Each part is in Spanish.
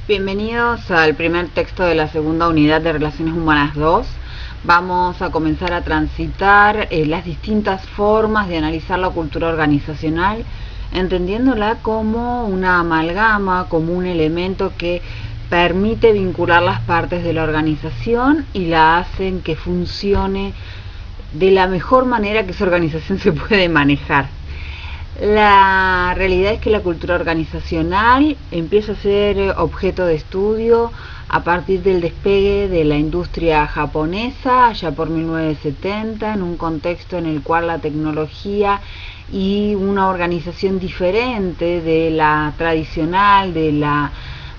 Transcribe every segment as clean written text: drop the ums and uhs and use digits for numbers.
Bienvenidos al primer texto de la segunda unidad de Relaciones Humanas 2. Vamos a comenzar a transitar las distintas formas de analizar la cultura organizacional, entendiéndola como una amalgama, como un elemento que permite vincular las partes de la organización y la hacen que funcione de la mejor manera que esa organización se puede manejar. La realidad es que la cultura organizacional empieza a ser objeto de estudio a partir del despegue de la industria japonesa allá por 1970, en un contexto en el cual la tecnología y una organización diferente de la tradicional, de la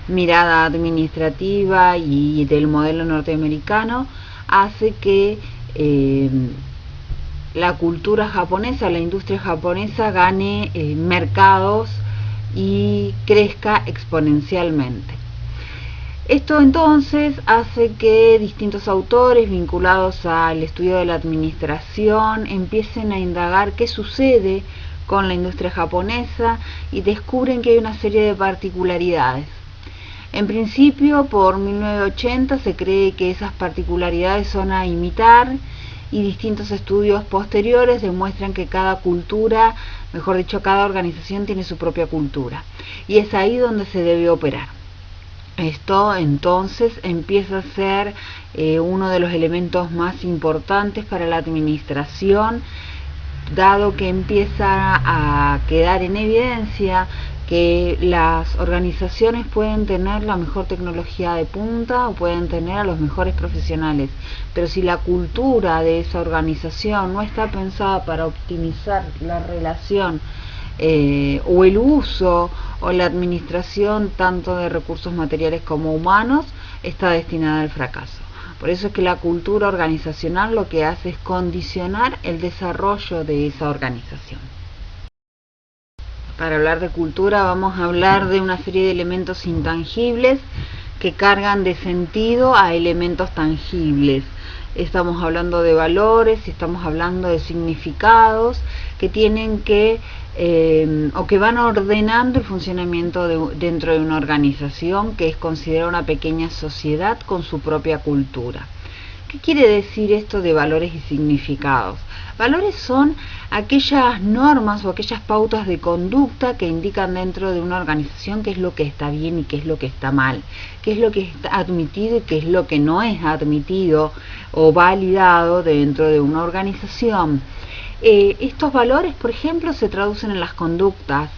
mirada administrativa y del modelo norteamericano, hace que la cultura japonesa, la industria japonesa gane mercados y crezca exponencialmente. Esto entonces hace que distintos autores vinculados al estudio de la administración empiecen a indagar qué sucede con la industria japonesa y descubren que hay una serie de particularidades. En principio, por 1980 se cree que esas particularidades son a imitar, y distintos estudios posteriores demuestran que cada cultura, mejor dicho, cada organización tiene su propia cultura. Y es ahí donde se debe operar. Esto entonces empieza a ser uno de los elementos más importantes para la administración, dado que empieza a quedar en evidencia que las organizaciones pueden tener la mejor tecnología de punta o pueden tener a los mejores profesionales, pero si la cultura de esa organización no está pensada para optimizar la relación o el uso o la administración tanto de recursos materiales como humanos, está destinada al fracaso. Por eso es que la cultura organizacional lo que hace es condicionar el desarrollo de esa organización. Para hablar de cultura vamos a hablar de una serie de elementos intangibles que cargan de sentido a elementos tangibles. Estamos hablando de valores, estamos hablando de significados que tienen que o que van ordenando el funcionamiento dentro de una organización que es considerada una pequeña sociedad con su propia cultura. ¿Qué quiere decir esto de valores y significados? Valores son aquellas normas o aquellas pautas de conducta que indican dentro de una organización qué es lo que está bien y qué es lo que está mal, qué es lo que está admitido y qué es lo que no es admitido o validado dentro de una organización. Estos valores, por ejemplo, se traducen en las conductas.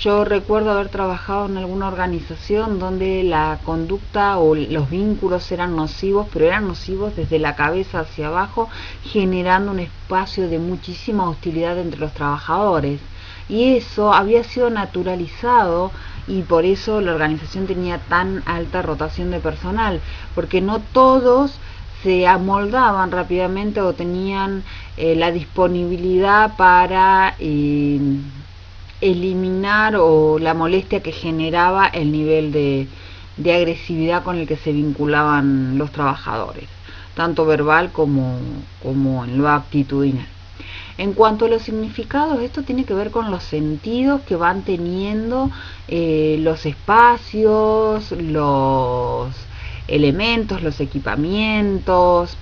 Yo recuerdo haber trabajado en alguna organización donde la conducta o los vínculos eran nocivos, pero eran nocivos desde la cabeza hacia abajo, generando un espacio de muchísima hostilidad entre los trabajadores. Y eso había sido naturalizado y por eso la organización tenía tan alta rotación de personal, porque no todos se amoldaban rápidamente o tenían la disponibilidad para eliminar o la molestia que generaba el nivel de agresividad con el que se vinculaban los trabajadores, tanto verbal como en lo actitudinal. En cuanto a los significados, esto tiene que ver con los sentidos que van teniendo los espacios, los elementos, los equipamientos,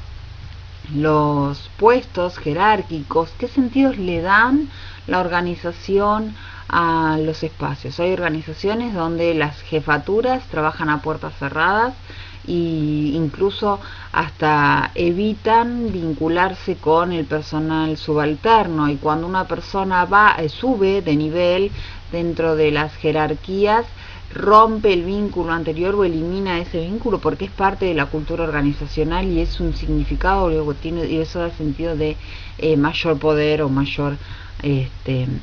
los puestos jerárquicos, qué sentidos le dan la organización a los espacios. Hay organizaciones donde las jefaturas trabajan a puertas cerradas e incluso hasta evitan vincularse con el personal subalterno, y cuando una persona sube de nivel dentro de las jerarquías, rompe el vínculo anterior o elimina ese vínculo porque es parte de la cultura organizacional y es un significado, y eso da sentido de mayor poder o mayor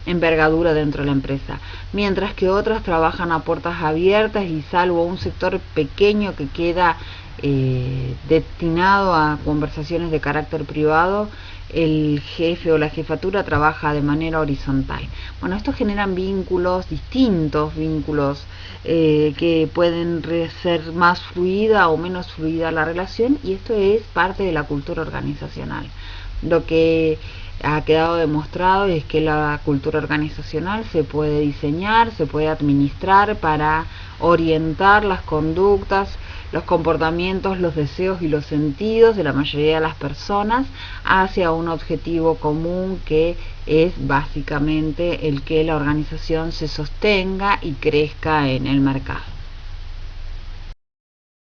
envergadura dentro de la empresa, mientras que otras trabajan a puertas abiertas y salvo un sector pequeño que queda destinado a conversaciones de carácter privado, el jefe o la jefatura trabaja de manera horizontal. Bueno, esto generan vínculos distintos, vínculos que pueden ser más fluida o menos fluida la relación, y esto es parte de la cultura organizacional. Lo que ha quedado demostrado es que la cultura organizacional se puede diseñar, se puede administrar para orientar las conductas, los comportamientos, los deseos y los sentidos de la mayoría de las personas hacia un objetivo común, que es básicamente el que la organización se sostenga y crezca en el mercado.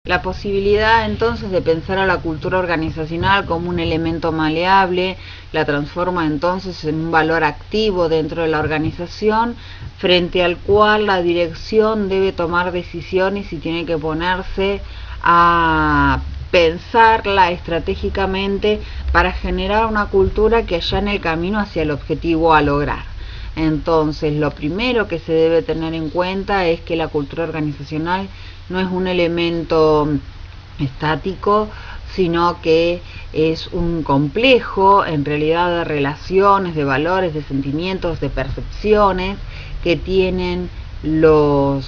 La posibilidad entonces de pensar a la cultura organizacional como un elemento maleable la transforma entonces en un valor activo dentro de la organización, frente al cual la dirección debe tomar decisiones y tiene que ponerse a pensarla estratégicamente para generar una cultura que allane el camino hacia el objetivo a lograr. Entonces, lo primero que se debe tener en cuenta es que la cultura organizacional no es un elemento estático, sino que es un complejo, en realidad, de relaciones, de valores, de sentimientos, de percepciones que tienen los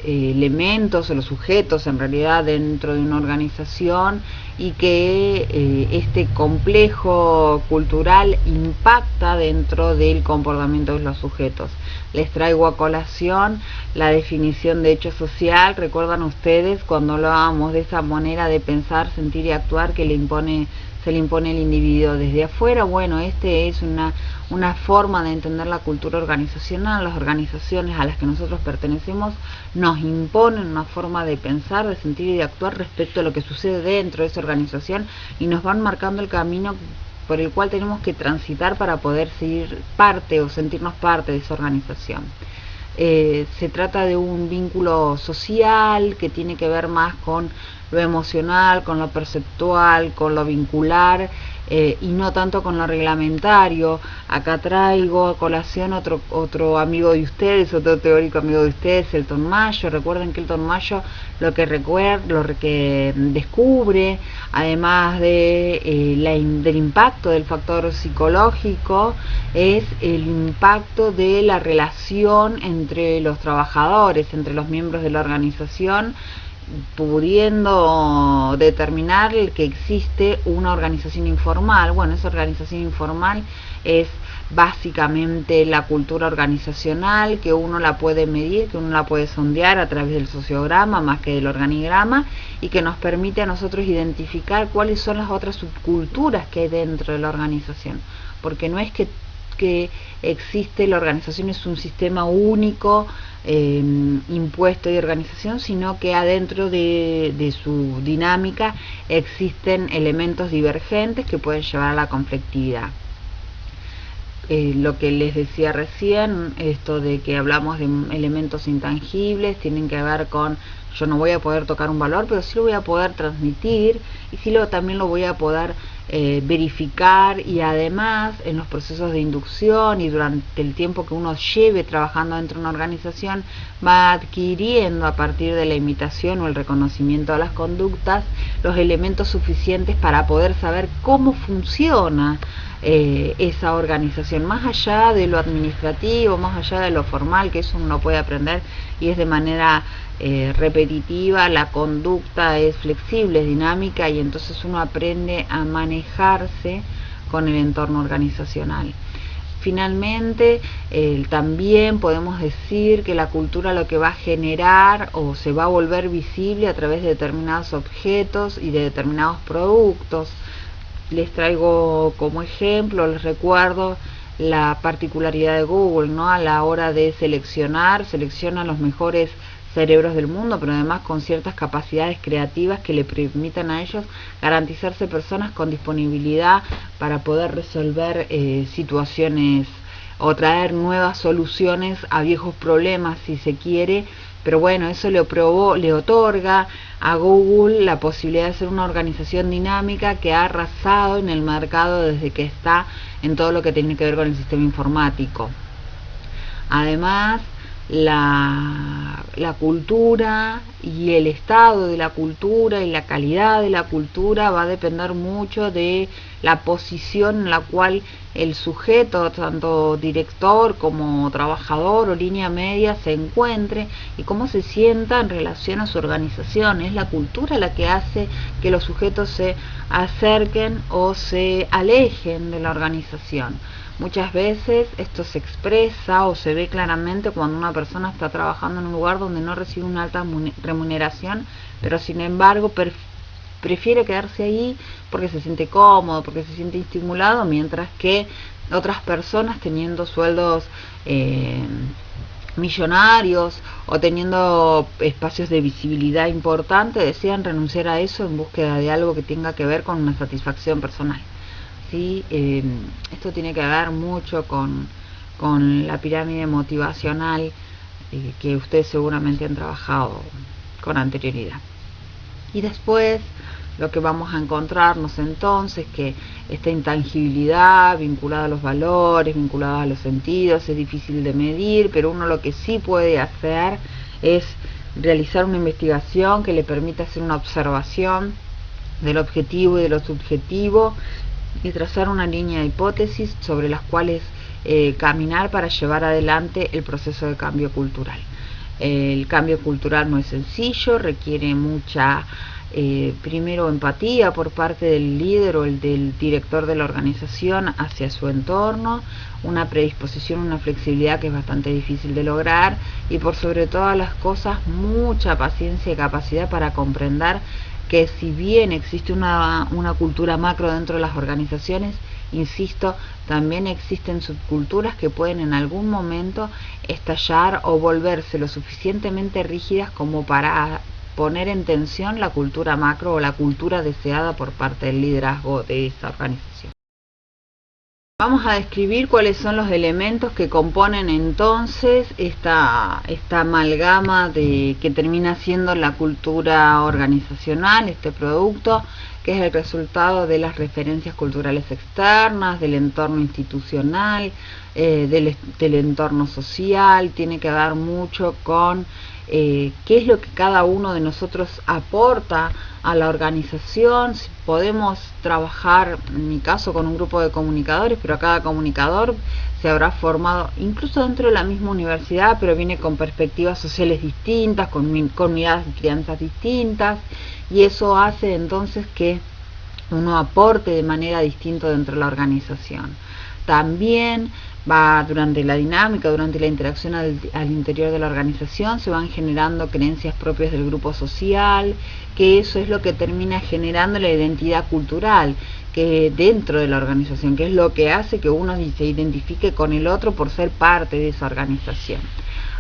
elementos o los sujetos en realidad dentro de una organización, y que este complejo cultural impacta dentro del comportamiento de los sujetos. Les traigo a colación la definición de hecho social. ¿Recuerdan ustedes cuando hablábamos de esa manera de pensar, sentir y actuar que se le impone el individuo desde afuera? Bueno, este es una forma de entender la cultura organizacional. Las organizaciones a las que nosotros pertenecemos nos imponen una forma de pensar, de sentir y de actuar respecto a lo que sucede dentro de esa organización, y nos van marcando el camino por el cual tenemos que transitar para poder seguir parte o sentirnos parte de esa organización. Se trata de un vínculo social que tiene que ver más con lo emocional, con lo perceptual, con lo vincular, y no tanto con lo reglamentario. Acá traigo a colación otro amigo de ustedes, otro teórico amigo de ustedes, Elton Mayo. Recuerden que Elton Mayo lo que descubre, además del impacto del factor psicológico, es el impacto de la relación entre los trabajadores, entre los miembros de la organización, pudiendo determinar que existe una organización informal. Bueno, esa organización informal es básicamente la cultura organizacional, que uno la puede medir, que uno la puede sondear a través del sociograma más que del organigrama, y que nos permite a nosotros identificar cuáles son las otras subculturas que hay dentro de la organización, porque no es que existe, la organización es un sistema único impuesto de organización, sino que adentro de su dinámica existen elementos divergentes que pueden llevar a la conflictividad. Lo que les decía recién, esto de que hablamos de elementos intangibles, tienen que ver con: yo no voy a poder tocar un valor, pero sí lo voy a poder transmitir, y sí también lo voy a poder verificar, y además en los procesos de inducción y durante el tiempo que uno lleve trabajando dentro de una organización, va adquiriendo, a partir de la imitación o el reconocimiento de las conductas, los elementos suficientes para poder saber cómo funciona esa organización, más allá de lo administrativo, más allá de lo formal, que eso uno puede aprender y es de manera repetitiva. La conducta es flexible, es dinámica, y entonces uno aprende a manejarse con el entorno organizacional. Finalmente, también podemos decir que la cultura lo que va a generar o se va a volver visible a través de determinados objetos y de determinados productos. Les traigo como ejemplo, les recuerdo la particularidad de Google, ¿no? A la hora de selecciona los mejores cerebros del mundo, pero además con ciertas capacidades creativas que le permitan a ellos garantizarse personas con disponibilidad para poder resolver situaciones o traer nuevas soluciones a viejos problemas, si se quiere. Pero bueno, eso le otorga a Google la posibilidad de ser una organización dinámica que ha arrasado en el mercado desde que está en todo lo que tiene que ver con el sistema informático. Además, la cultura y el estado de la cultura y la calidad de la cultura va a depender mucho de la posición en la cual el sujeto, tanto director como trabajador o línea media, se encuentre y cómo se sienta en relación a su organización. Es la cultura la que hace que los sujetos se acerquen o se alejen de la organización. Muchas veces esto se expresa o se ve claramente cuando una persona está trabajando en un lugar donde no recibe una alta remuneración, pero sin embargo prefiere quedarse ahí porque se siente cómodo, porque se siente estimulado, mientras que otras personas teniendo sueldos millonarios o teniendo espacios de visibilidad importante desean renunciar a eso en búsqueda de algo que tenga que ver con una satisfacción personal. ¿Sí? Esto tiene que ver mucho con la pirámide motivacional que ustedes seguramente han trabajado con anterioridad. Y después lo que vamos a encontrarnos entonces, que esta intangibilidad vinculada a los valores, vinculada a los sentidos, es difícil de medir, pero uno lo que sí puede hacer es realizar una investigación que le permita hacer una observación del objetivo y de lo subjetivo y trazar una línea de hipótesis sobre las cuales caminar para llevar adelante el proceso de cambio cultural. El cambio cultural no es sencillo, requiere mucha primero empatía por parte del líder o el del director de la organización hacia su entorno, una predisposición, una flexibilidad que es bastante difícil de lograr, y por sobre todas las cosas mucha paciencia y capacidad para comprender que si bien existe una cultura macro dentro de las organizaciones, insisto, también existen subculturas que pueden en algún momento estallar o volverse lo suficientemente rígidas como para poner en tensión la cultura macro o la cultura deseada por parte del liderazgo de esa organización. Vamos a describir cuáles son los elementos que componen entonces esta amalgama que termina siendo la cultura organizacional, este producto, que es el resultado de las referencias culturales externas, del entorno institucional, del entorno social. Tiene que ver mucho con qué es lo que cada uno de nosotros aporta a la organización. Si podemos trabajar, en mi caso, con un grupo de comunicadores, pero cada comunicador se habrá formado incluso dentro de la misma universidad, pero viene con perspectivas sociales distintas, con miradas de crianzas distintas, y eso hace entonces que uno aporte de manera distinta dentro de la organización. También durante la dinámica, durante la interacción al interior de la organización, se van generando creencias propias del grupo social, que eso es lo que termina generando la identidad cultural que dentro de la organización, que es lo que hace que uno se identifique con el otro por ser parte de esa organización.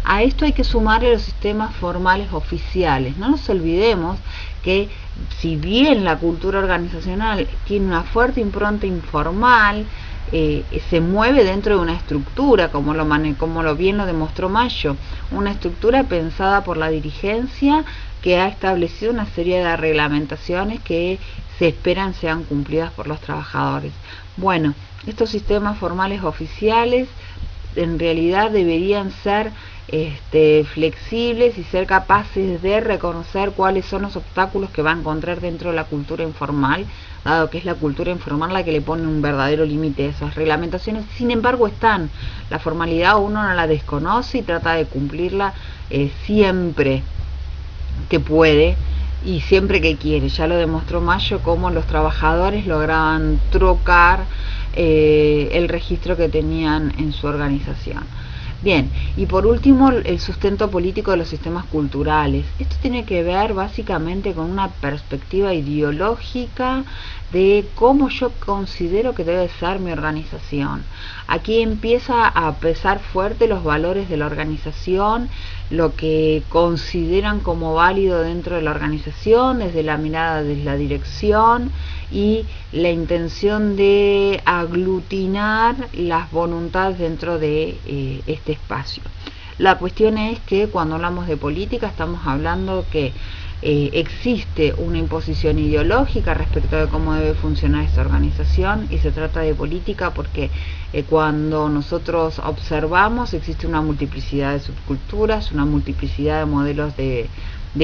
A esto hay que sumarle los sistemas formales oficiales. No nos olvidemos que si bien la cultura organizacional tiene una fuerte impronta informal, se mueve dentro de una estructura, como bien lo demostró Mayo, una estructura pensada por la dirigencia que ha establecido una serie de reglamentaciones que se esperan sean cumplidas por los trabajadores. Bueno, estos sistemas formales oficiales en realidad deberían ser flexibles y ser capaces de reconocer cuáles son los obstáculos que va a encontrar dentro de la cultura informal, dado que es la cultura informal la que le pone un verdadero límite a esas reglamentaciones. Sin embargo, la formalidad uno no la desconoce y trata de cumplirla siempre que puede y siempre que quiere. Ya lo demostró Mayo cómo los trabajadores lograban trocar el registro que tenían en su organización. Bien, y por último, el sustento político de los sistemas culturales. Esto tiene que ver básicamente con una perspectiva ideológica de cómo yo considero que debe ser mi organización. Aquí empieza a pesar fuerte los valores de la organización, lo que consideran como válido dentro de la organización, desde la mirada de la dirección y la intención de aglutinar las voluntades dentro de este espacio. La cuestión es que cuando hablamos de política estamos hablando que existe una imposición ideológica respecto de cómo debe funcionar esta organización, y se trata de política porque cuando nosotros observamos existe una multiplicidad de subculturas, una multiplicidad de modelos de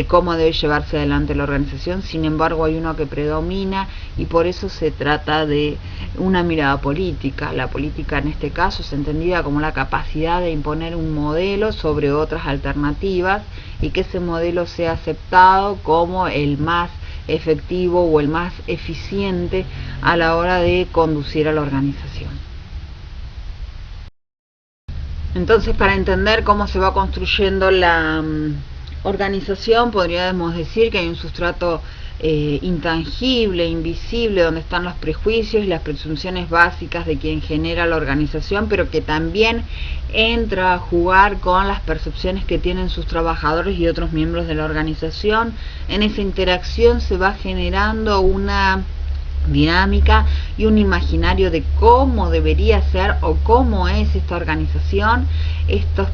cómo debe llevarse adelante la organización. Sin embargo, hay uno que predomina y por eso se trata de una mirada política. La política en este caso es entendida como la capacidad de imponer un modelo sobre otras alternativas y que ese modelo sea aceptado como el más efectivo o el más eficiente a la hora de conducir a la organización. Entonces, para entender cómo se va construyendo la organización, podríamos decir que hay un sustrato intangible, invisible, donde están los prejuicios y las presunciones básicas de quien genera la organización, pero que también entra a jugar con las percepciones que tienen sus trabajadores y otros miembros de la organización. En esa interacción se va generando una dinámica y un imaginario de cómo debería ser o cómo es esta organización. Estos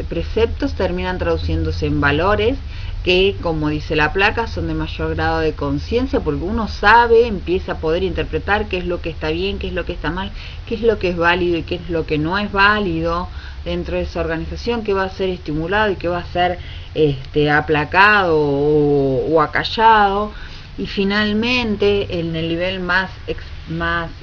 preceptos terminan traduciéndose en valores que, como dice la placa, son de mayor grado de conciencia, porque uno sabe, empieza a poder interpretar qué es lo que está bien, qué es lo que está mal, qué es lo que es válido y qué es lo que no es válido dentro de esa organización, qué va a ser estimulado y qué va a ser aplacado o acallado. Y finalmente, en el nivel más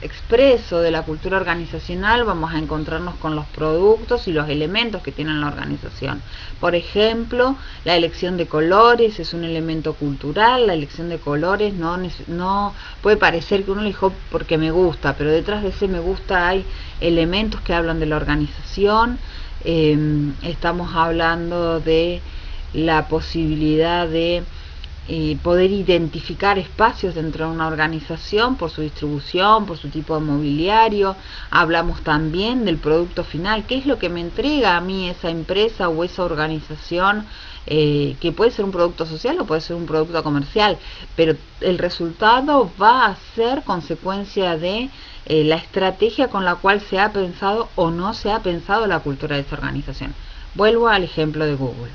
expreso de la cultura organizacional, vamos a encontrarnos con los productos y los elementos que tiene la organización. Por ejemplo, la elección de colores es un elemento cultural. La elección de colores no puede parecer que uno eligió porque me gusta, pero detrás de ese me gusta hay elementos que hablan de la organización. Estamos hablando de la posibilidad de poder identificar espacios dentro de una organización por su distribución, por su tipo de mobiliario. Hablamos también del producto final, qué es lo que me entrega a mí esa empresa o esa organización, que puede ser un producto social o puede ser un producto comercial, pero el resultado va a ser consecuencia de la estrategia con la cual se ha pensado o no se ha pensado la cultura de esa organización. Vuelvo al ejemplo de Google.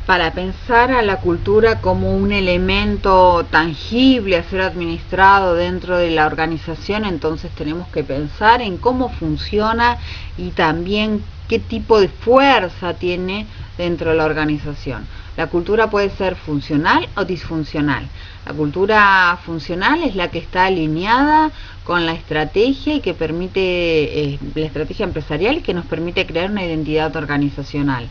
Para pensar a la cultura como un elemento tangible a ser administrado dentro de la organización, entonces tenemos que pensar en cómo funciona y también qué tipo de fuerza tiene dentro de la organización. La cultura puede ser funcional o disfuncional. La cultura funcional es la que está alineada con la estrategia y que permite, la estrategia empresarial, que nos permite crear una identidad organizacional.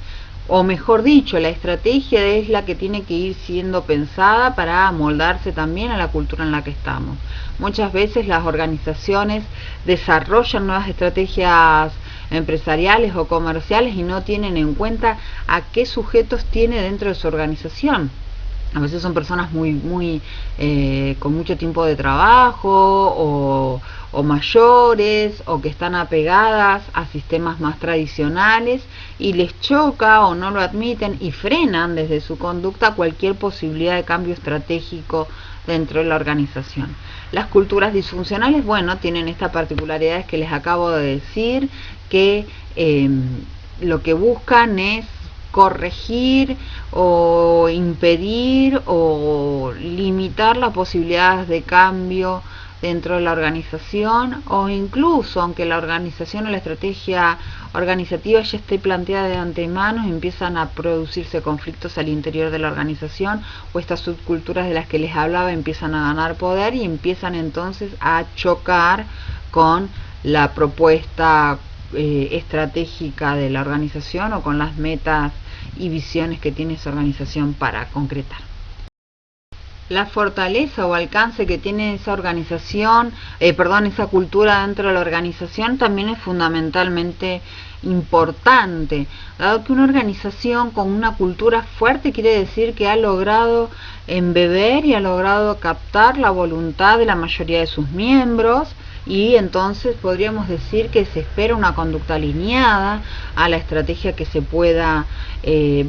O mejor dicho, la estrategia es la que tiene que ir siendo pensada para amoldarse también a la cultura en la que estamos. Muchas veces las organizaciones desarrollan nuevas estrategias empresariales o comerciales y no tienen en cuenta a qué sujetos tiene dentro de su organización. A veces son personas con mucho tiempo de trabajo o mayores, o que están apegadas a sistemas más tradicionales y les choca o no lo admiten y frenan desde su conducta cualquier posibilidad de cambio estratégico dentro de la organización. Las culturas disfuncionales, bueno, tienen estas particularidades que les acabo de decir, que lo que buscan es corregir o impedir o limitar las posibilidades de cambio dentro de la organización, o incluso, aunque la organización o la estrategia organizativa ya esté planteada de antemano, empiezan a producirse conflictos al interior de la organización, o estas subculturas de las que les hablaba empiezan a ganar poder y empiezan entonces a chocar con la propuesta estratégica de la organización o con las metas y visiones que tiene esa organización para concretar. La fortaleza o alcance que tiene esa organización, esa cultura dentro de la organización también es fundamentalmente importante, dado que una organización con una cultura fuerte quiere decir que ha logrado embeber y ha logrado captar la voluntad de la mayoría de sus miembros, y entonces podríamos decir que se espera una conducta alineada a la estrategia que se pueda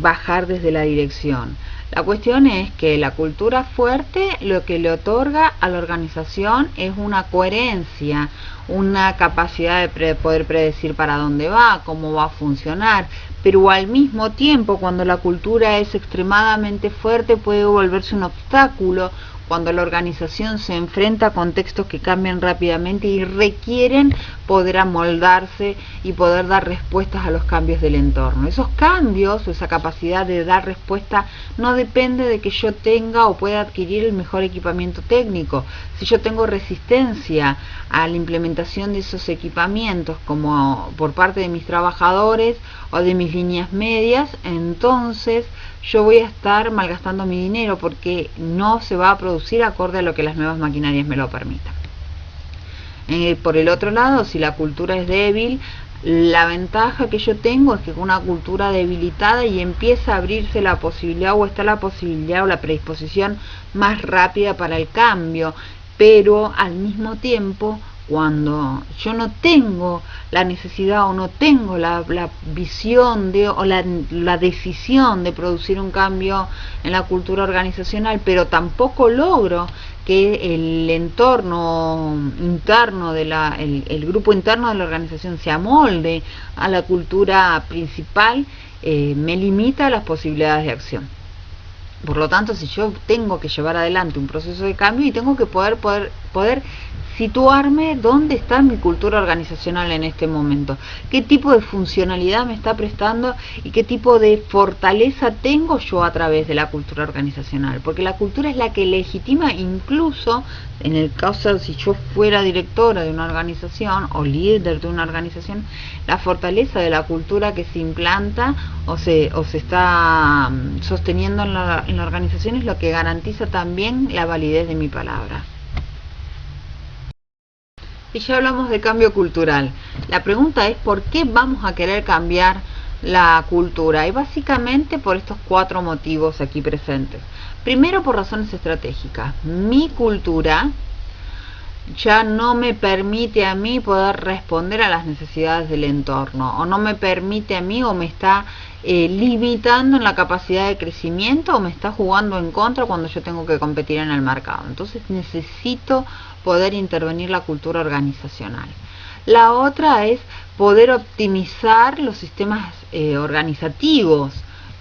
bajar desde la dirección. La cuestión es que la cultura fuerte lo que le otorga a la organización es una coherencia, una capacidad de poder predecir para dónde va, cómo va a funcionar, pero al mismo tiempo, cuando la cultura es extremadamente fuerte, puede volverse un obstáculo cuando la organización se enfrenta a contextos que cambian rápidamente y requieren poder amoldarse y poder dar respuestas a los cambios del entorno. Esos cambios o esa capacidad de dar respuesta no depende de que yo tenga o pueda adquirir el mejor equipamiento técnico. Si yo tengo resistencia a la implementación de esos equipamientos como por parte de mis trabajadores o de mis líneas medias, entonces yo voy a estar malgastando mi dinero porque no se va a producir acorde a lo que las nuevas maquinarias me lo permitan. Por el otro lado, si la cultura es débil, La ventaja que yo tengo es que con una cultura debilitada y empieza a abrirse la posibilidad, o está la posibilidad o la predisposición más rápida para el cambio, pero al mismo tiempo, cuando yo no tengo la necesidad o no tengo la visión de, o la decisión de producir un cambio en la cultura organizacional, pero tampoco logro que el entorno interno de el grupo interno de la organización se amolde a la cultura principal, me limita las posibilidades de acción. Por lo tanto, si yo tengo que llevar adelante un proceso de cambio, y tengo que poder situarme dónde está mi cultura organizacional en este momento, qué tipo de funcionalidad me está prestando y qué tipo de fortaleza tengo yo a través de la cultura organizacional, porque la cultura es la que legitima, incluso en el caso si yo fuera directora de una organización o líder de una organización, la fortaleza de la cultura que se implanta o se está sosteniendo en la organización es lo que garantiza también la validez de mi palabra. Y ya hablamos de cambio cultural. La pregunta es ¿por qué vamos a querer cambiar la cultura? Y básicamente por estos 4 motivos aquí presentes. Primero, por razones estratégicas. Mi cultura ya no me permite a mí poder responder a las necesidades del entorno, o no me permite a mí, o me está limitando en la capacidad de crecimiento, o me está jugando en contra cuando yo tengo que competir en el mercado. Entonces necesito poder intervenir la cultura organizacional. La otra es poder optimizar los sistemas organizativos.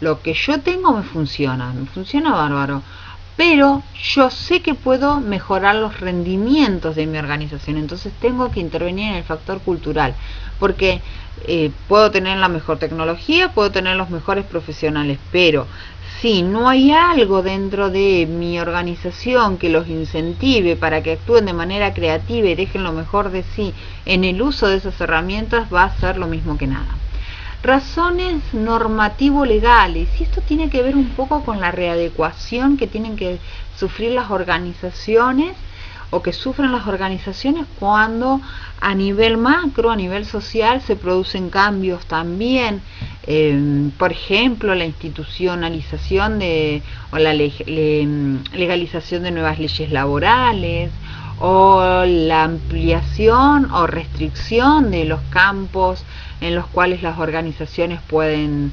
Lo que yo tengo me funciona bárbaro, pero yo sé que puedo mejorar los rendimientos de mi organización, entonces tengo que intervenir en el factor cultural, porque puedo tener la mejor tecnología, puedo tener los mejores profesionales, pero si no hay algo dentro de mi organización que los incentive para que actúen de manera creativa y dejen lo mejor de sí en el uso de esas herramientas, va a ser lo mismo que nada. Razones normativo-legales, y esto tiene que ver un poco con la readecuación que tienen que sufrir las organizaciones, o que sufren las organizaciones cuando a nivel macro, a nivel social, se producen cambios también. Por ejemplo, la institucionalización o la legalización de nuevas leyes laborales, o la ampliación o restricción de los campos en los cuales las organizaciones pueden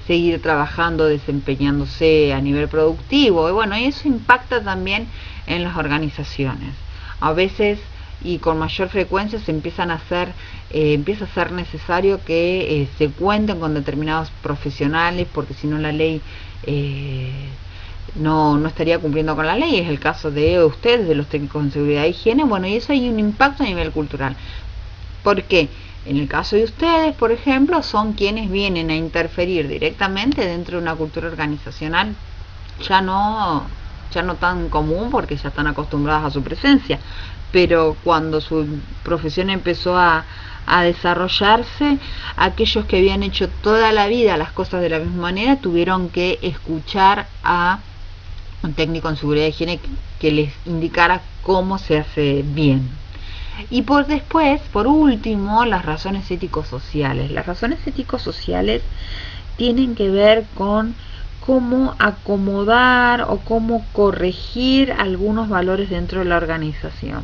seguir trabajando, desempeñándose a nivel productivo. Y bueno, eso impacta también en las organizaciones. A veces y con mayor frecuencia se empieza a ser necesario que se cuenten con determinados profesionales, porque si no la ley no estaría cumpliendo con la ley. Es el caso de ustedes, de los técnicos en seguridad e higiene. Bueno, y eso hay un impacto a nivel cultural. ¿Por qué? En el caso de ustedes, por ejemplo, son quienes vienen a interferir directamente dentro de una cultura organizacional ya no tan común, porque ya están acostumbradas a su presencia, pero cuando su profesión empezó a desarrollarse, aquellos que habían hecho toda la vida las cosas de la misma manera tuvieron que escuchar a un técnico en seguridad y higiene que les indicara cómo se hace bien. Y por último, las razones ético-sociales. Las razones ético-sociales tienen que ver con cómo acomodar o cómo corregir algunos valores dentro de la organización.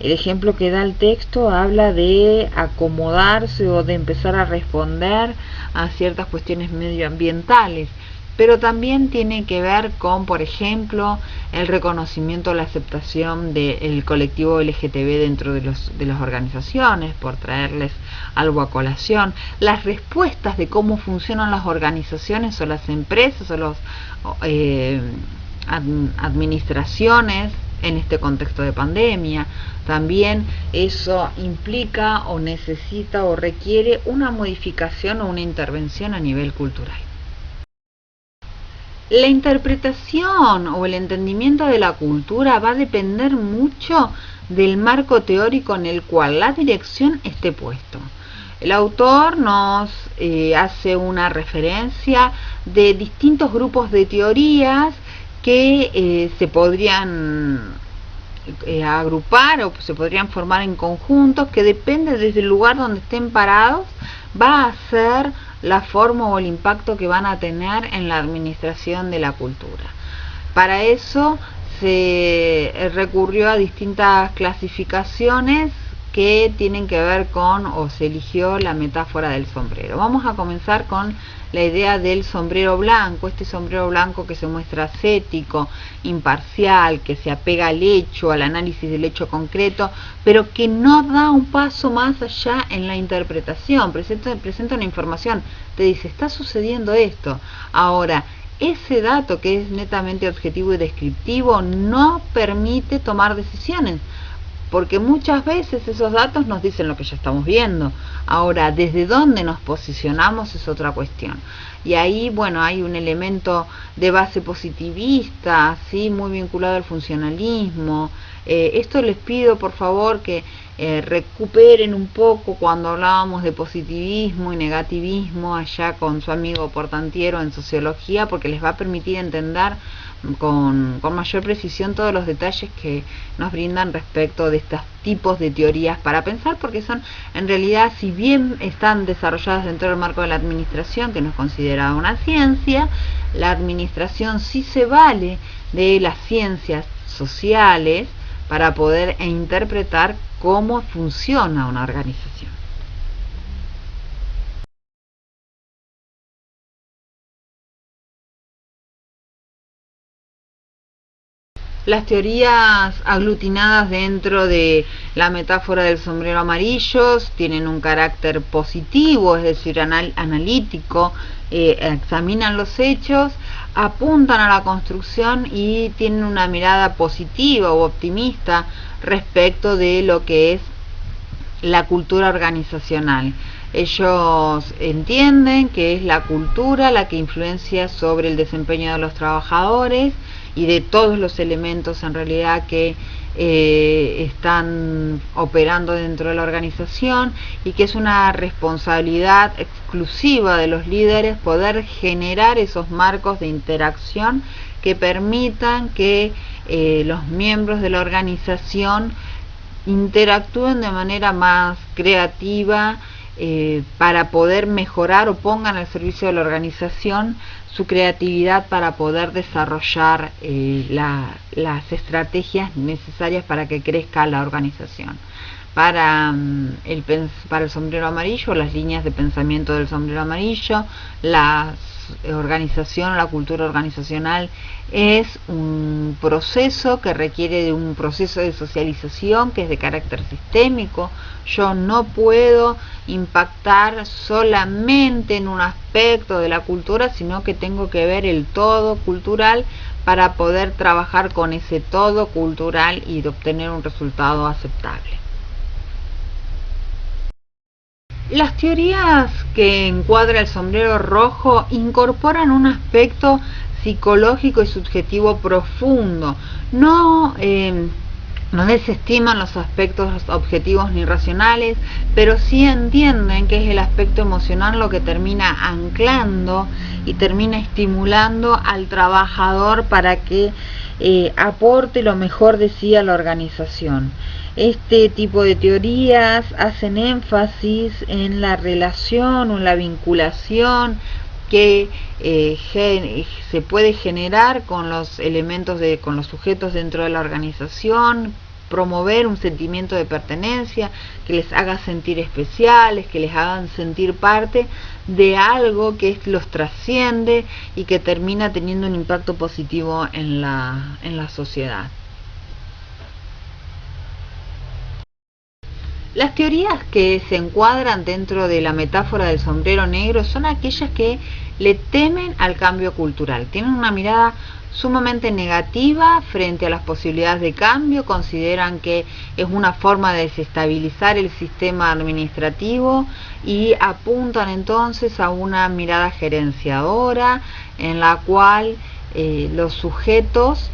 El ejemplo que da el texto habla de acomodarse o de empezar a responder a ciertas cuestiones medioambientales, pero también tiene que ver con, por ejemplo, el reconocimiento o la aceptación del colectivo LGTB dentro de las organizaciones, por traerles algo a colación, las respuestas de cómo funcionan las organizaciones o las empresas o las administraciones en este contexto de pandemia. También eso implica o necesita o requiere una modificación o una intervención a nivel cultural. La interpretación o el entendimiento de la cultura va a depender mucho del marco teórico en el cual la dirección esté puesto. El autor nos hace una referencia de distintos grupos de teorías que se podrían agrupar o se podrían formar en conjuntos que depende desde el lugar donde estén parados, va a ser la forma o el impacto que van a tener en la administración de la cultura. Para eso se recurrió a distintas clasificaciones que tienen que ver con, o se eligió la metáfora del sombrero. Vamos a comenzar con la idea del sombrero blanco, este sombrero blanco que se muestra ascético, imparcial, que se apega al hecho, al análisis del hecho concreto, pero que no da un paso más allá en la interpretación, presenta una información, te dice, está sucediendo esto. Ahora, ese dato que es netamente objetivo y descriptivo no permite tomar decisiones, porque muchas veces esos datos nos dicen lo que ya estamos viendo. Ahora, desde dónde nos posicionamos es otra cuestión. Y ahí, bueno, hay un elemento de base positivista, ¿sí?, muy vinculado al funcionalismo. Esto les pido, por favor, que recuperen un poco cuando hablábamos de positivismo y negativismo allá con su amigo Portantiero en sociología, porque les va a permitir entender con mayor precisión todos los detalles que nos brindan respecto de estos tipos de teorías para pensar, porque son, en realidad, si bien están desarrolladas dentro del marco de la administración, que no es considerada una ciencia, la administración sí se vale de las ciencias sociales para poder interpretar cómo funciona una organización. Las teorías aglutinadas dentro de la metáfora del sombrero amarillo tienen un carácter positivo, es decir, analítico, examinan los hechos, apuntan a la construcción y tienen una mirada positiva o optimista respecto de lo que es la cultura organizacional. Ellos entienden que es la cultura la que influencia sobre el desempeño de los trabajadores y de todos los elementos en realidad que están operando dentro de la organización, y que es una responsabilidad exclusiva de los líderes poder generar esos marcos de interacción que permitan que los miembros de la organización interactúen de manera más creativa, para poder mejorar o pongan al servicio de la organización su creatividad para poder desarrollar las estrategias necesarias para que crezca la organización. Para el sombrero amarillo, las líneas de pensamiento del sombrero amarillo, la organización, la cultura organizacional es un proceso que requiere de un proceso de socialización que es de carácter sistémico. Yo no puedo impactar solamente en un aspecto de la cultura, sino que tengo que ver el todo cultural para poder trabajar con ese todo cultural y obtener un resultado aceptable. Las teorías que encuadra el sombrero rojo incorporan un aspecto psicológico y subjetivo profundo. No desestiman los aspectos objetivos ni racionales, pero sí entienden que es el aspecto emocional lo que termina anclando y termina estimulando al trabajador para que aporte lo mejor de sí a la organización. Este tipo de teorías hacen énfasis en la relación o en la vinculación que se puede generar con los elementos con los sujetos dentro de la organización, promover un sentimiento de pertenencia que les haga sentir especiales, que les hagan sentir parte de algo que los trasciende y que termina teniendo un impacto positivo en la sociedad. Las teorías que se encuadran dentro de la metáfora del sombrero negro son aquellas que le temen al cambio cultural, tienen una mirada sumamente negativa frente a las posibilidades de cambio, consideran que es una forma de desestabilizar el sistema administrativo y apuntan entonces a una mirada gerenciadora en la cual los sujetos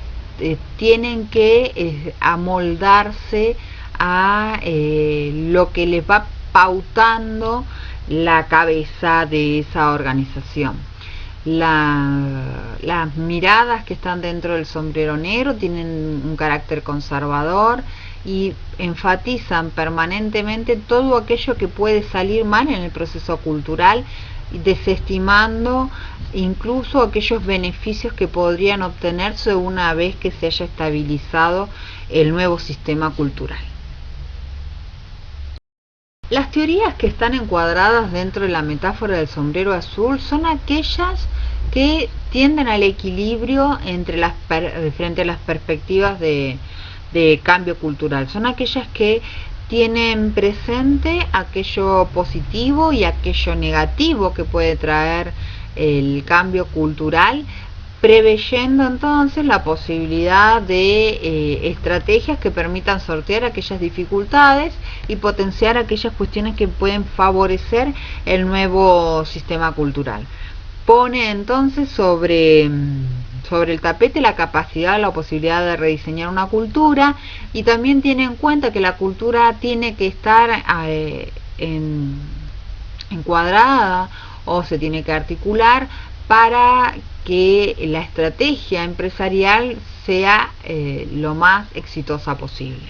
tienen que amoldarse a lo que les va pautando la cabeza de esa organización. las miradas que están dentro del sombrero negro tienen un carácter conservador y enfatizan permanentemente todo aquello que puede salir mal en el proceso cultural, desestimando incluso aquellos beneficios que podrían obtenerse una vez que se haya estabilizado el nuevo sistema cultural. Las teorías que están encuadradas dentro de la metáfora del sombrero azul son aquellas que tienden al equilibrio frente a las perspectivas de cambio cultural. Son aquellas que tienen presente aquello positivo y aquello negativo que puede traer el cambio cultural, preveyendo entonces la posibilidad de estrategias que permitan sortear aquellas dificultades y potenciar aquellas cuestiones que pueden favorecer el nuevo sistema cultural. Pone entonces sobre el tapete la capacidad, la posibilidad de rediseñar una cultura, y también tiene en cuenta que la cultura tiene que estar encuadrada o se tiene que articular para que la estrategia empresarial sea lo más exitosa posible.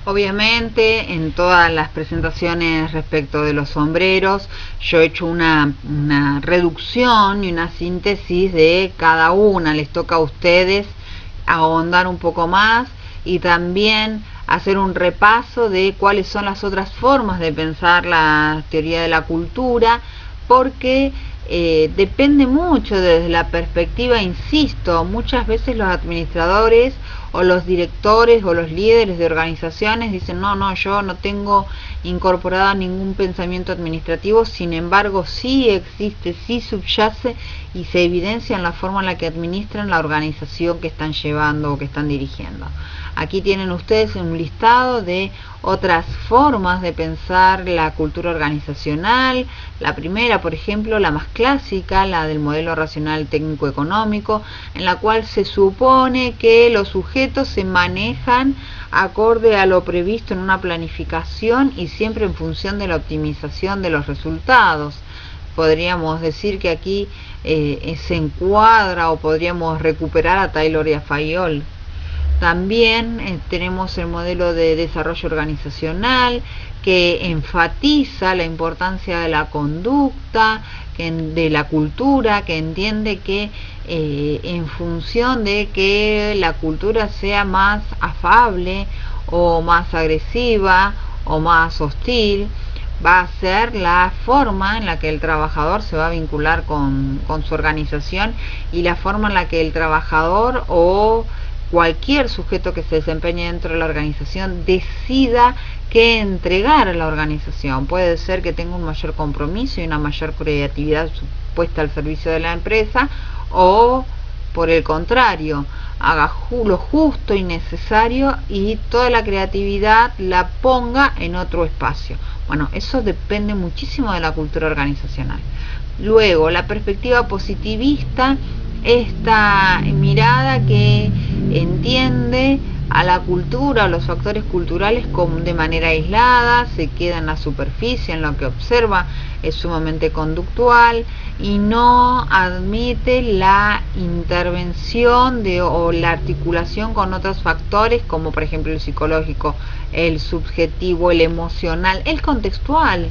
Obviamente en todas las presentaciones respecto de los sombreros yo he hecho una reducción y una síntesis de cada una. Les toca a ustedes ahondar un poco más y también hacer un repaso de cuáles son las otras formas de pensar la teoría de la cultura, porque depende mucho desde la perspectiva, insisto, muchas veces los administradores o los directores o los líderes de organizaciones dicen no, yo no tengo incorporado ningún pensamiento administrativo, sin embargo sí existe, sí subyace y se evidencia en la forma en la que administran la organización que están llevando o que están dirigiendo. Aquí tienen ustedes un listado de otras formas de pensar la cultura organizacional. La primera, por ejemplo, la más clásica, la del modelo racional técnico-económico, en la cual se supone que los sujetos se manejan acorde a lo previsto en una planificación y siempre en función de la optimización de los resultados. Podríamos decir que aquí se encuadra o podríamos recuperar a Taylor y a Fayol. También tenemos el modelo de desarrollo organizacional que enfatiza la importancia de la conducta, de la cultura, que entiende que en función de que la cultura sea más afable o más agresiva o más hostil, va a ser la forma en la que el trabajador se va a vincular con su organización y la forma en la que el trabajador o cualquier sujeto que se desempeñe dentro de la organización decida qué entregar a la organización. Puede ser que tenga un mayor compromiso y una mayor creatividad puesta al servicio de la empresa, o por el contrario, haga lo justo y necesario y toda la creatividad la ponga en otro espacio. Bueno, eso depende muchísimo de la cultura organizacional. Luego, la perspectiva positivista, esta mirada que entiende a la cultura o los factores culturales como de manera aislada, se queda en la superficie, en lo que observa, es sumamente conductual y no admite la intervención o la articulación con otros factores como por ejemplo el psicológico, el subjetivo, el emocional, el contextual.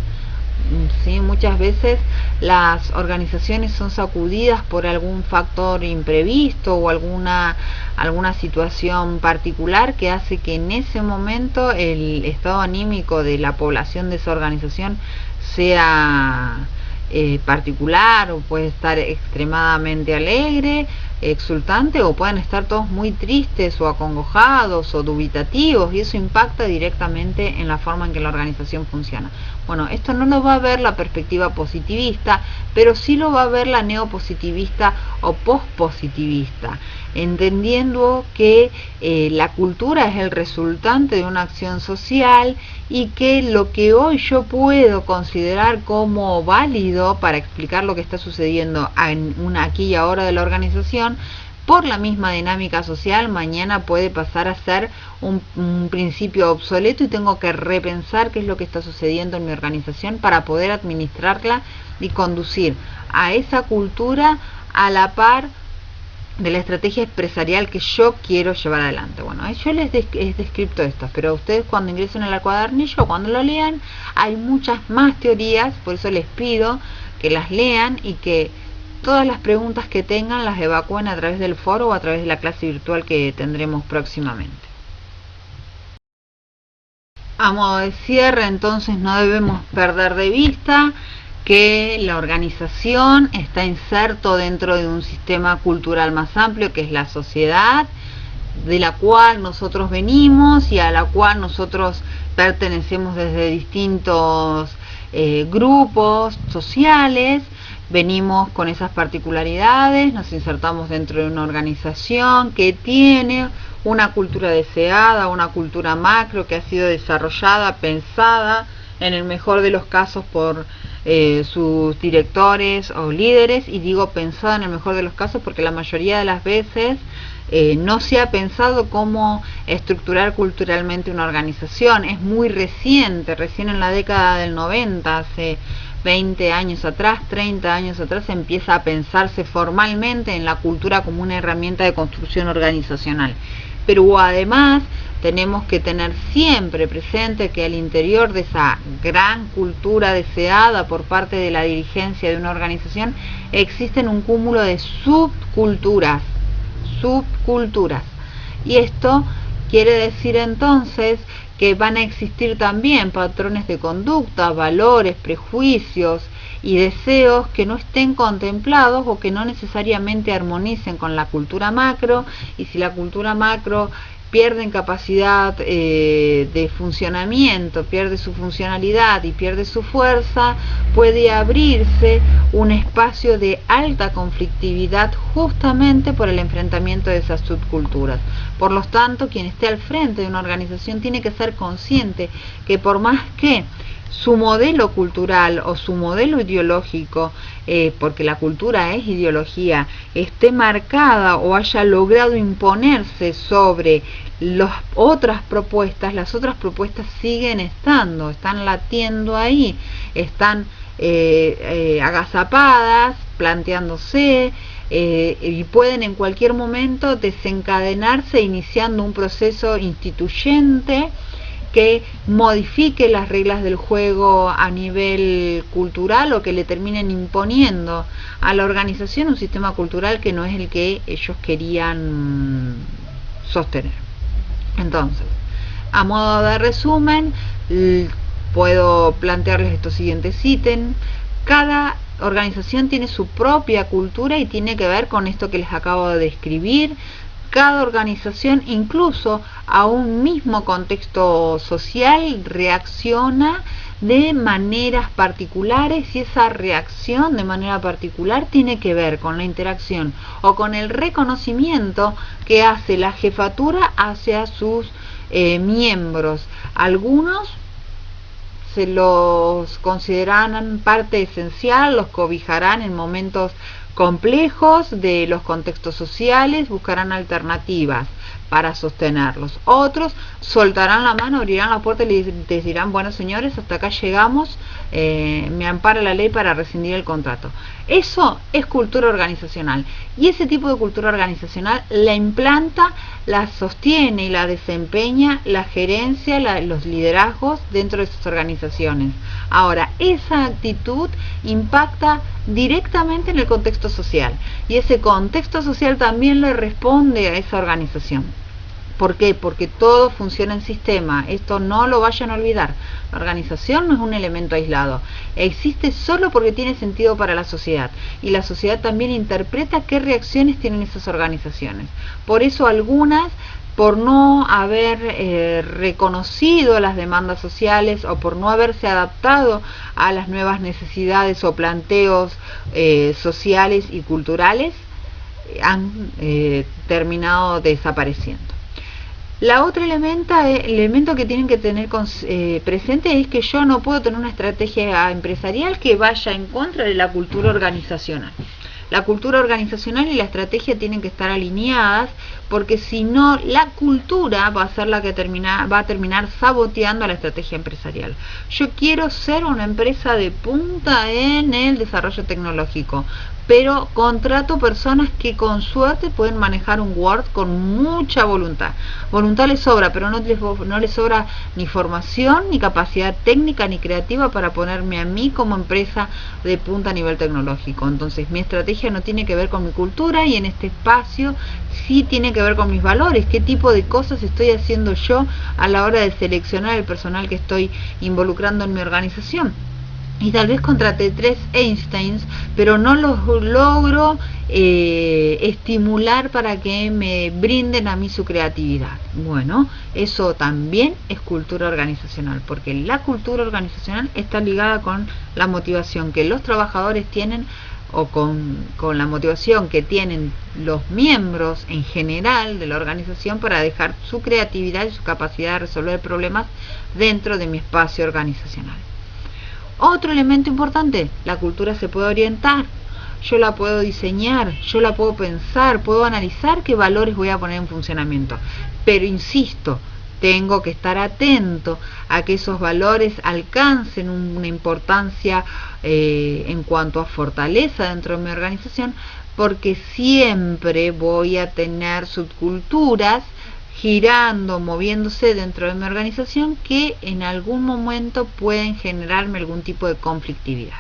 Sí, muchas veces las organizaciones son sacudidas por algún factor imprevisto o alguna situación particular que hace que en ese momento el estado anímico de la población de esa organización sea particular, o puede estar extremadamente alegre, exultante, o pueden estar todos muy tristes o acongojados o dubitativos, y eso impacta directamente en la forma en que la organización funciona. Bueno, esto no lo va a ver la perspectiva positivista, pero sí lo va a ver la neopositivista o pospositivista, entendiendo que la cultura es el resultante de una acción social y que lo que hoy yo puedo considerar como válido para explicar lo que está sucediendo en una aquí y ahora de la organización, por la misma dinámica social, mañana puede pasar a ser un principio obsoleto y tengo que repensar qué es lo que está sucediendo en mi organización para poder administrarla y conducir a esa cultura a la par de la estrategia empresarial que yo quiero llevar adelante. Bueno, yo les he descrito esto, pero ustedes cuando ingresen al cuadernillo, cuando lo lean, hay muchas más teorías, por eso les pido que las lean y que todas las preguntas que tengan las evacúen a través del foro o a través de la clase virtual que tendremos próximamente. A modo de cierre, entonces, no debemos perder de vista que la organización está inserto dentro de un sistema cultural más amplio, que es la sociedad, de la cual nosotros venimos y a la cual nosotros pertenecemos desde distintos grupos sociales. Venimos con esas particularidades, nos insertamos dentro de una organización que tiene una cultura deseada, una cultura macro que ha sido desarrollada, pensada, en el mejor de los casos por sus directores o líderes, y digo pensada en el mejor de los casos porque la mayoría de las veces no se ha pensado cómo estructurar culturalmente una organización. Es muy reciente, recién en la década del 90, hace 20 años atrás, 30 años atrás, empieza a pensarse formalmente en la cultura como una herramienta de construcción organizacional. Pero además tenemos que tener siempre presente que al interior de esa gran cultura deseada por parte de la dirigencia de una organización existen un cúmulo de subculturas. Y esto quiere decir entonces que van a existir también patrones de conducta, valores, prejuicios y deseos que no estén contemplados o que no necesariamente armonicen con la cultura macro, y si la cultura macro pierde en capacidad de funcionamiento, pierde su funcionalidad y pierde su fuerza, puede abrirse un espacio de alta conflictividad justamente por el enfrentamiento de esas subculturas. Por lo tanto, quien esté al frente de una organización tiene que ser consciente que por más que su modelo cultural o su modelo ideológico, porque la cultura es ideología, esté marcada o haya logrado imponerse sobre las otras propuestas, las otras propuestas siguen estando, están latiendo ahí, están agazapadas, planteándose, y pueden en cualquier momento desencadenarse iniciando un proceso instituyente que modifique las reglas del juego a nivel cultural o que le terminen imponiendo a la organización un sistema cultural que no es el que ellos querían sostener. Entonces, a modo de resumen, puedo plantearles estos siguientes ítems. Cada organización tiene su propia cultura y tiene que ver con esto que les acabo de describir. Cada organización, incluso a un mismo contexto social, reacciona de maneras particulares, y esa reacción de manera particular tiene que ver con la interacción o con el reconocimiento que hace la jefatura hacia sus miembros. Algunos se los considerarán parte esencial, los cobijarán en momentos complejos de los contextos sociales, buscarán alternativas para sostenerlos. Otros soltarán la mano, abrirán la puerta y les dirán: bueno, señores, hasta acá llegamos, me ampara la ley para rescindir el contrato. Eso es cultura organizacional, y ese tipo de cultura organizacional la implanta, la sostiene y la desempeña la gerencia, los liderazgos dentro de sus organizaciones. Ahora, esa actitud impacta directamente en el contexto social, y ese contexto social también le responde a esa organización. ¿Por qué? Porque todo funciona en sistema. Esto no lo vayan a olvidar. La organización no es un elemento aislado. Existe solo porque tiene sentido para la sociedad. Y la sociedad también interpreta qué reacciones tienen esas organizaciones. Por eso algunas, por no haber reconocido las demandas sociales o por no haberse adaptado a las nuevas necesidades o planteos sociales y culturales, han terminado desapareciendo. La otra elemento que tienen que tener presente es que yo no puedo tener una estrategia empresarial que vaya en contra de la cultura organizacional. La cultura organizacional y la estrategia tienen que estar alineadas, porque si no, la cultura va a ser la que va a terminar saboteando a la estrategia empresarial. Yo quiero ser una empresa de punta en el desarrollo tecnológico, pero contrato personas que con suerte pueden manejar un Word con mucha voluntad. Voluntad les sobra, pero no les sobra ni formación, ni capacidad técnica, ni creativa para ponerme a mí como empresa de punta a nivel tecnológico. Entonces mi estrategia no tiene que ver con mi cultura, y en este espacio sí tiene que ver con mis valores. ¿Qué tipo de cosas estoy haciendo yo a la hora de seleccionar el personal que estoy involucrando en mi organización? Y tal vez contraté 3 Einsteins, pero no los logro estimular para que me brinden a mí su creatividad. Bueno, eso también es cultura organizacional, porque la cultura organizacional está ligada con la motivación que los trabajadores tienen, o con la motivación que tienen los miembros en general de la organización para dejar su creatividad y su capacidad de resolver problemas dentro de mi espacio organizacional. Otro elemento importante, la cultura se puede orientar, yo la puedo diseñar, yo la puedo pensar, puedo analizar qué valores voy a poner en funcionamiento, pero insisto, tengo que estar atento a que esos valores alcancen una importancia en cuanto a fortaleza dentro de mi organización, porque siempre voy a tener subculturas girando, moviéndose dentro de mi organización, que en algún momento pueden generarme algún tipo de conflictividad.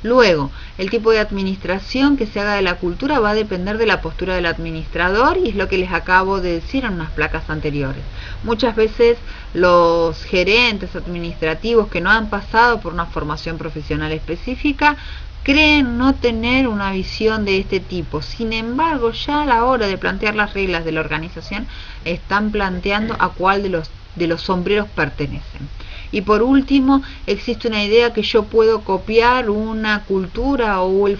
Luego, el tipo de administración que se haga de la cultura va a depender de la postura del administrador, y es lo que les acabo de decir en unas placas anteriores. Muchas veces los gerentes administrativos que no han pasado por una formación profesional específica creen no tener una visión de este tipo. Sin embargo, ya a la hora de plantear las reglas de la organización, están planteando a cuál de los sombreros pertenecen. Y por último, existe una idea que yo puedo copiar una cultura o el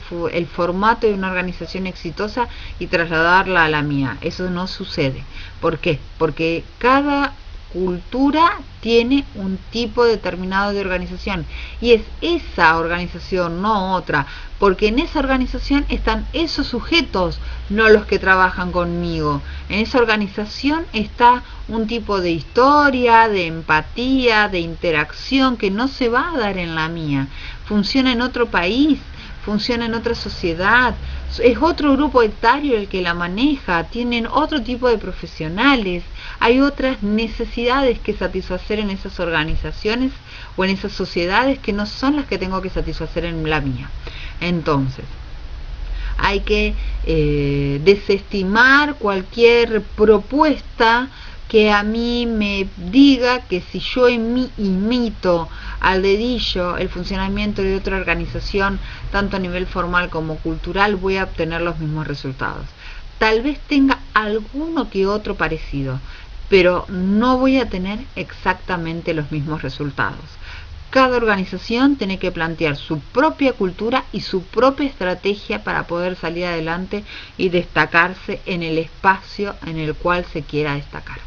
formato de una organización exitosa y trasladarla a la mía. Eso no sucede. ¿Por qué? Porque cada cultura tiene un tipo determinado de organización, y es esa organización, no otra, porque en esa organización están esos sujetos, no los que trabajan conmigo. En esa organización está un tipo de historia, de empatía, de interacción que no se va a dar en la mía. Funciona en otro país, funciona en otra sociedad, es otro grupo etario el que la maneja, tienen otro tipo de profesionales, hay otras necesidades que satisfacer en esas organizaciones o en esas sociedades que no son las que tengo que satisfacer en la mía. Entonces, hay que desestimar cualquier propuesta que a mí me diga que si yo imito al dedillo el funcionamiento de otra organización, tanto a nivel formal como cultural, voy a obtener los mismos resultados. Tal vez tenga alguno que otro parecido, pero no voy a tener exactamente los mismos resultados. Cada organización tiene que plantear su propia cultura y su propia estrategia para poder salir adelante y destacarse en el espacio en el cual se quiera destacar.